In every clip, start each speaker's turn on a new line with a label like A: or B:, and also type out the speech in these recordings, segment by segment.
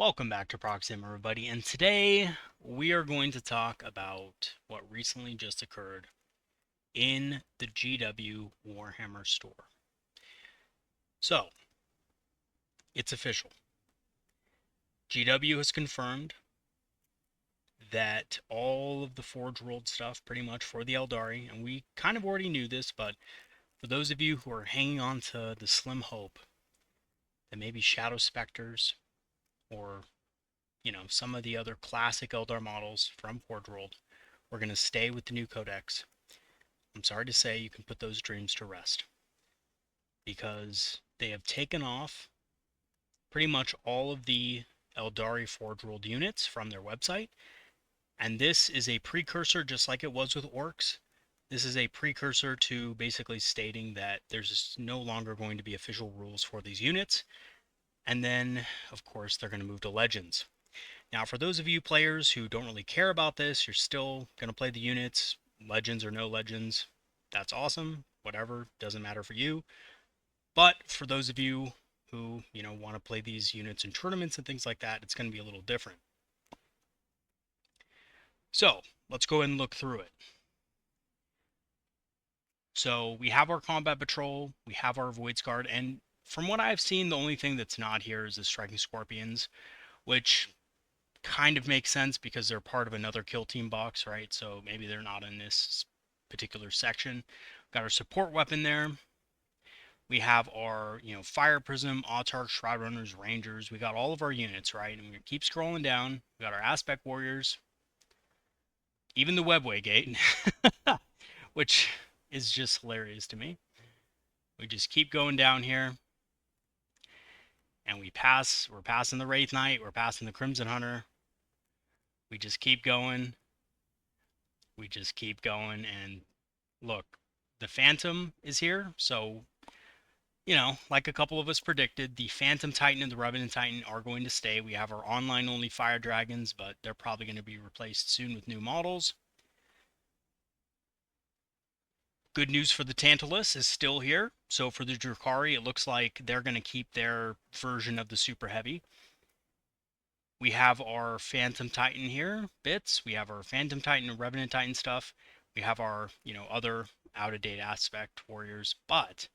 A: Welcome back to Proxy, everybody, and today we are going to talk about what recently just occurred in the GW Warhammer store. So, it's official. GW has confirmed that all of the Forgeworld stuff, pretty much for the Aeldari, and we kind of already knew this, but for those of you who are hanging on to the slim hope that maybe Shadow Specters or some of the other classic Eldar models from Forgeworld we're going to stay with the new codex. I'm sorry to say you can put those dreams to rest because they have taken off pretty much all of the Aeldari Forgeworld units from their website, and this is a precursor, just like it was with Orcs. This is a precursor to basically stating that there's no longer going to be official rules for these units, and then, of course, they're going to move to Legends. Now, for those of you players who don't really care about this, you're still going to play the units, Legends or no Legends. That's awesome. Whatever, doesn't matter for you. But for those of you who, want to play these units in tournaments and things like that, it's going to be a little different. So, let's go ahead and look through it. So, we have our Combat Patrol, we have our Void Guard, and from what I've seen, the only thing that's not here is the Striking Scorpions, which kind of makes sense because they're part of another kill team box, right? So maybe they're not in this particular section. Got our support weapon there. We have our, Fire Prism, Autarch, Shroud Runners, Rangers. We got all of our units, right? And we keep scrolling down. We got our Aspect Warriors. Even the Webway Gate, which is just hilarious to me. We just keep going down here. And we're passing the Wraith Knight, we're passing the Crimson Hunter. We just keep going. We just keep going, and look, the Phantom is here, so, like a couple of us predicted, the Phantom Titan and the Revenant Titan are going to stay. We have our online-only Fire Dragons, but they're probably going to be replaced soon with new models. Good news for the Tantalus is still here, so for the Drukhari, it looks like they're going to keep their version of the Super Heavy. We have our Phantom Titan here, bits. We have our Phantom Titan and Revenant Titan stuff. We have our, other out-of-date Aspect Warriors, but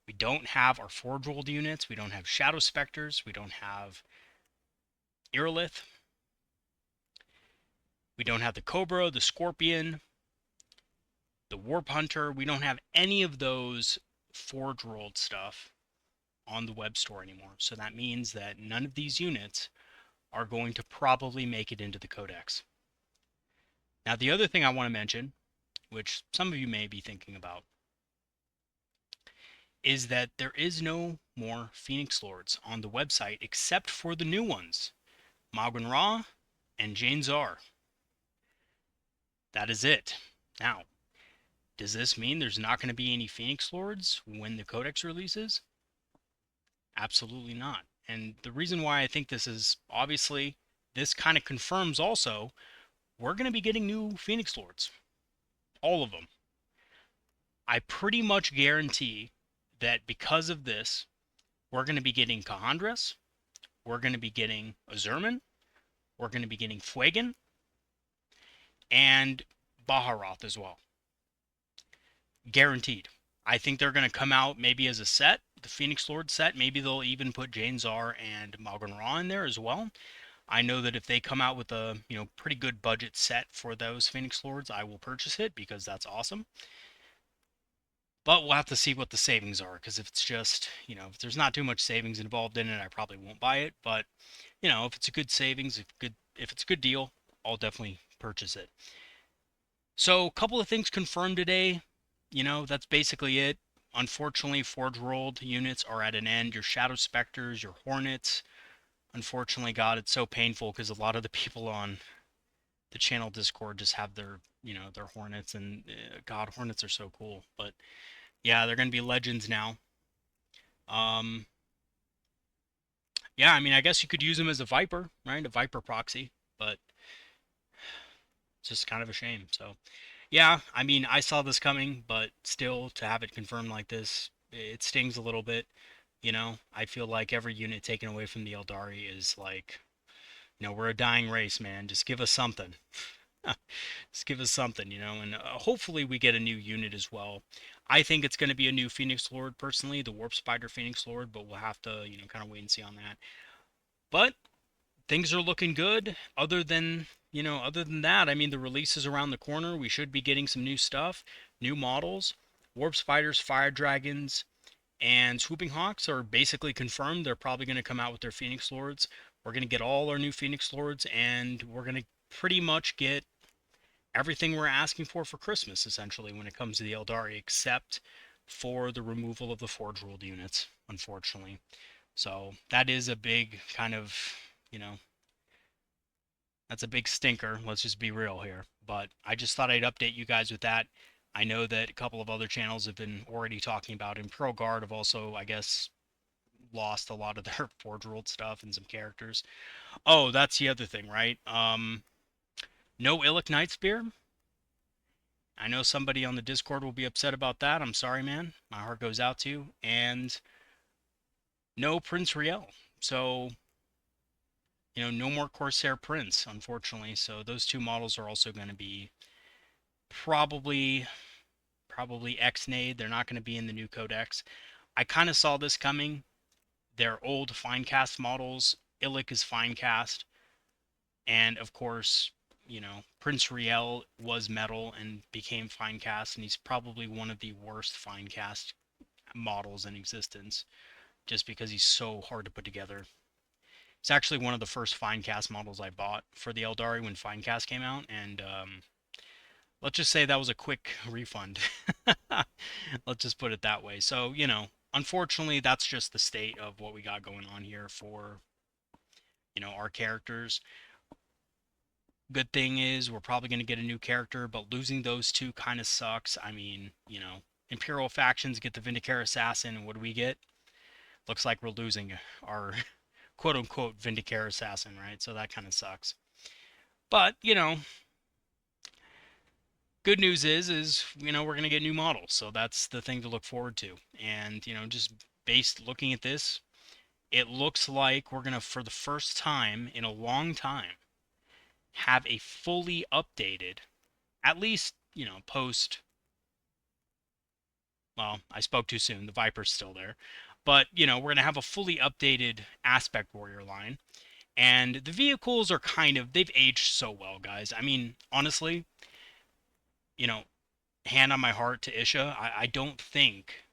A: we don't have our Forgeworld units. We don't have Shadow Specters. We don't have Irilith. We don't have the Cobra, the Scorpion, the Warp Hunter. We don't have any of those Forgeworld stuff on the web store anymore. So that means that none of these units are going to probably make it into the codex. Now, the other thing I want to mention, which some of you may be thinking about, is that there is no more Phoenix Lords on the website except for the new ones, Magwan Ra and Jane Zar. That is it. Now, does this mean there's not going to be any Phoenix Lords when the codex releases? Absolutely not. And the reason why I think this is, obviously, this kind of confirms also, we're going to be getting new Phoenix Lords. All of them. I pretty much guarantee that because of this, we're going to be getting Kahandras, we're going to be getting Azurman, we're going to be getting Fuegan, and Baharoth as well. Guaranteed. I think they're going to come out maybe as a set, the Phoenix Lord set. Maybe they'll even put Jane Zar and Magwan Ra in there as well. I know that if they come out with a pretty good budget set for those Phoenix Lords, I will purchase it because that's awesome. But we'll have to see what the savings are, because if it's just, if there's not too much savings involved in it, I probably won't buy it. But, if it's a good savings, if it's a good deal, I'll definitely purchase it. So, a couple of things confirmed today. That's basically it. Unfortunately, Forgeworld units are at an end. Your Shadow Specters, your Hornets. Unfortunately, God, it's so painful because a lot of the people on the channel Discord just have their, their Hornets, and God, Hornets are so cool. But yeah, they're going to be Legends now. Yeah, I mean, I guess you could use them as a Viper, right? A Viper proxy, but it's just kind of a shame. So, yeah, I mean, I saw this coming, but still, to have it confirmed like this, it stings a little bit. I feel like every unit taken away from the Aeldari is like, We're a dying race, man. Just give us something. Just give us something, and hopefully we get a new unit as well. I think it's going to be a new Phoenix Lord, personally, the Warp Spider Phoenix Lord, but we'll have to, kind of wait and see on that. But things are looking good. Other than that, I mean, the release is around the corner. We should be getting some new stuff, new models. Warp Spiders, Fire Dragons, and Swooping Hawks are basically confirmed. They're probably going to come out with their Phoenix Lords. We're going to get all our new Phoenix Lords, and we're going to pretty much get everything we're asking for Christmas, essentially, when it comes to the Aeldari, except for the removal of the Forge World units, unfortunately. So that is a big kind of, you know, that's a big stinker. Let's just be real here. But I just thought I'd update you guys with that. I know that a couple of other channels have been already talking about it. Imperial Guard have also, I guess, lost a lot of their Forge World stuff and some characters. Oh, that's the other thing, right? No Illic Night Spear. I know somebody on the Discord will be upset about that. I'm sorry, man. My heart goes out to you. And no Prince Riel. So, no more Corsair Prince, unfortunately. So those two models are also going to be probably X-nade. They're not going to be in the new codex. I kind of saw this coming. They're old Finecast models. Illic is Finecast. And of course, Prince Riel was metal and became Finecast, and he's probably one of the worst Finecast models in existence, just because he's so hard to put together. It's actually one of the first Finecast models I bought for the Aeldari when Finecast came out, and let's just say that was a quick refund. Let's just put it that way. So, unfortunately, that's just the state of what we got going on here for, our characters. Good thing is we're probably going to get a new character, but losing those two kind of sucks. I mean, Imperial factions get the Vindicare Assassin, and what do we get? Looks like we're losing our quote-unquote Vindicare Assassin, right? So that kind of sucks. But, good news is, we're going to get new models, so that's the thing to look forward to. And, just based looking at this, it looks like we're going to, for the first time in a long time, have a fully updated, at least, post. Well, I spoke too soon. The Viper's still there. But, we're going to have a fully updated Aspect Warrior line. And the vehicles are they've aged so well, guys. I mean, honestly, you know, hand on my heart to Isha, I don't think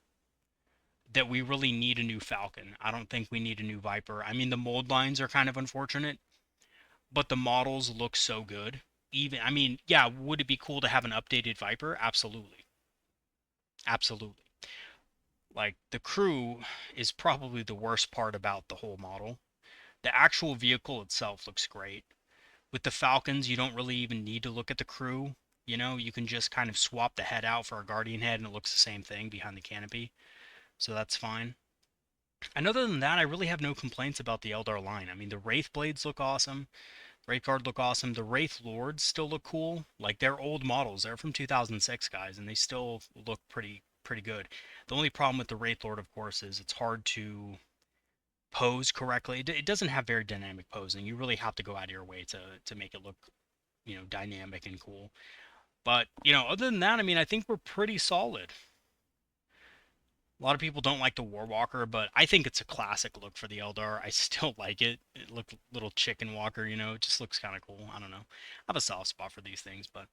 A: that we really need a new Falcon. I don't think we need a new Viper. I mean, the mold lines are kind of unfortunate, but the models look so good. I mean, yeah, would it be cool to have an updated Viper? Absolutely. Absolutely. Like, the crew is probably the worst part about the whole model. The actual vehicle itself looks great. With the Falcons, you don't really even need to look at the crew. You can just kind of swap the head out for a Guardian head and it looks the same thing behind the canopy. So that's fine. And other than that, I really have no complaints about the Eldar line. I mean, the Wraith Blades look awesome. Wraith Guard look awesome. The Wraith Lords still look cool. Like, they're old models. They're from 2006, guys, and they still look pretty good. The only problem with the Wraith Lord, of course, is it's hard to pose correctly. It doesn't have very dynamic posing. You really have to go out of your way to make it look, dynamic and cool. But, other than that, I mean, I think we're pretty solid. A lot of people don't like the Warwalker, but I think it's a classic look for the Eldar. I still like it. It looks little chicken walker, it just looks kind of cool. I don't know. I have a soft spot for these things, but,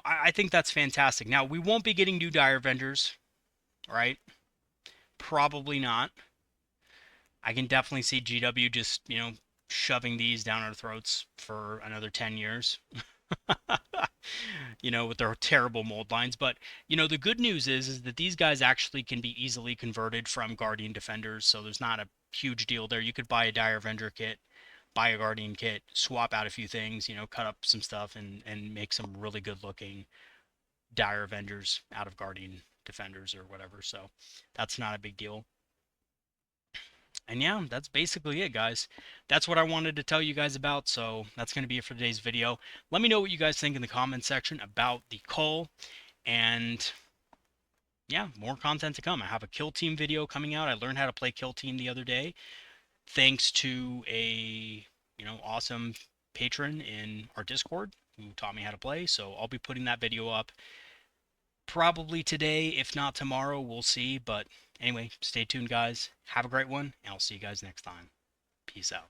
A: I think that's fantastic. Now, we won't be getting new Dire Vendors, right? Probably not. I can definitely see GW just, shoving these down our throats for another 10 years. With their terrible mold lines. But, the good news is that these guys actually can be easily converted from Guardian Defenders, so there's not a huge deal there. You could buy a Dire Avenger kit, buy a Guardian kit, swap out a few things, cut up some stuff, and make some really good looking Dire Avengers out of Guardian Defenders or whatever. So that's not a big deal. And yeah, that's basically it, guys. That's what I wanted to tell you guys about, so that's going to be it for today's video. Let me know what you guys think in the comment section about the cull, and yeah, more content to come. I have a Kill Team video coming out. I learned how to play Kill Team the other day, thanks to a awesome patron in our Discord who taught me how to play. So I'll be putting that video up probably today, if not tomorrow. We'll see. But anyway, stay tuned, guys. Have a great one, and I'll see you guys next time. Peace out.